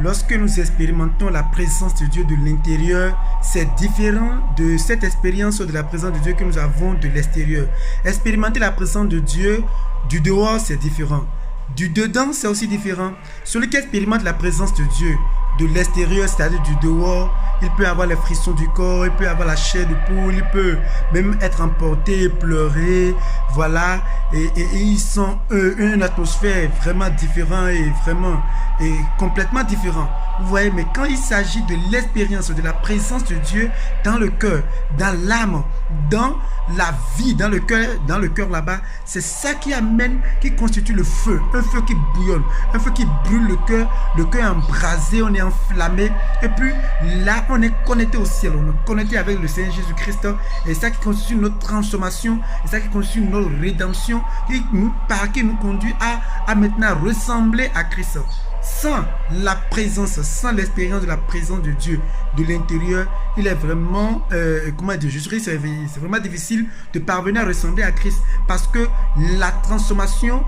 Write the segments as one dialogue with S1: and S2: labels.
S1: lorsque nous expérimentons la présence de Dieu de l'intérieur, c'est différent de cette expérience de la présence de Dieu que nous avons de l'extérieur. Expérimenter la présence de Dieu du dehors, c'est différent. Du dedans, c'est aussi différent. Celui qui expérimente la présence de Dieu de l'extérieur, c'est-à-dire du dehors, il peut avoir les frissons du corps, il peut avoir la chair de poule, il peut même être emporté, pleurer, voilà, et ils sont une atmosphère vraiment différente et complètement différente. Vous voyez, mais quand il s'agit de l'expérience de la présence de Dieu dans le cœur, dans l'âme, dans la vie, dans le cœur là-bas, c'est ça qui amène, qui constitue le feu, un feu qui bouillonne, un feu qui brûle le cœur embrasé, on est enflammé, et puis là, on est connecté au ciel, on est connecté avec le Seigneur Jésus-Christ, et ça qui constitue notre transformation, et ça qui constitue notre rédemption, qui nous conduit à maintenant ressembler à Christ. Sans la présence, sans l'expérience de la présence de Dieu de l'intérieur, il est vraiment, c'est vraiment difficile de parvenir à ressembler à Christ, parce que la transformation,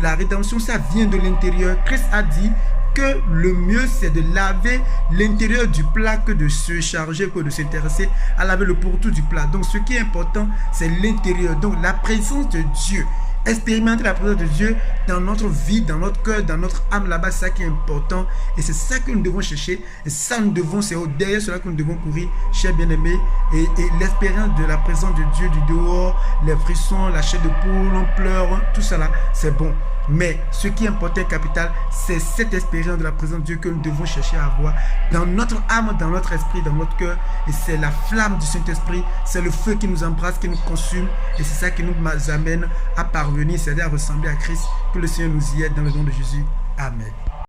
S1: la rédemption, ça vient de l'intérieur. Christ a dit que le mieux c'est de laver l'intérieur du plat que de se charger, que de s'intéresser à laver le pourtour du plat. Donc ce qui est important, c'est l'intérieur. Donc la présence de Dieu, expérimenter la présence de Dieu dans notre vie, dans notre cœur, dans notre âme, là-bas, c'est ça qui est important. Et c'est ça que nous devons chercher. Et ça, c'est derrière cela que nous devons courir, chers bien-aimés. Et l'expérience de la présence de Dieu du dehors, les frissons, la chair de poule, on pleure, tout ça là, c'est bon. Mais ce qui est important et capital, c'est cette expérience de la présence de Dieu que nous devons chercher à avoir dans notre âme, dans notre esprit, dans notre cœur. Et c'est la flamme du Saint-Esprit, c'est le feu qui nous embrasse, qui nous consume. Et c'est ça qui nous amène à parvenir, c'est-à-dire à ressembler à Christ. Que le Seigneur nous y aide dans le nom de Jésus. Amen.